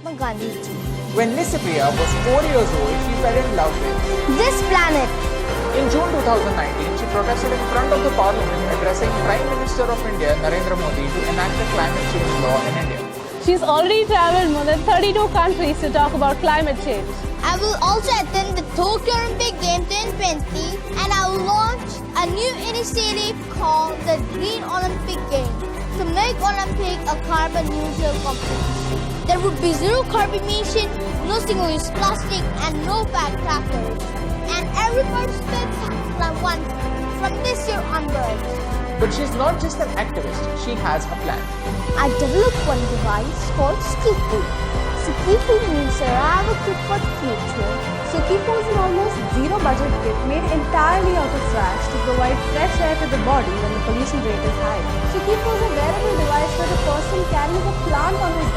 Mahatma Gandhi ji. When Licypriya was 4 years old, she fell in love with. This planet. In June 2019, she protested in front of the parliament addressing Prime Minister of India Narendra Modi to enact a climate change law in India. She's already traveled more than 32 countries to talk about climate change. I will also attend the Tokyo Olympic Games 2020 and I will launch a new initiative called the Green Olympic Games to make Olympic a carbon neutral competition. There would be zero carbon emission, no single-use plastic and no firecrackers. And every participant can one from this year onwards. But she's not just an activist, she has a plan. I developed one device called Skifu. Skifu means survival kit for the future. Skifu is an almost zero budget kit made entirely out of trash to provide fresh air to the body when the pollution rate is high. Skifu is a wearable device where the person carries a plant on his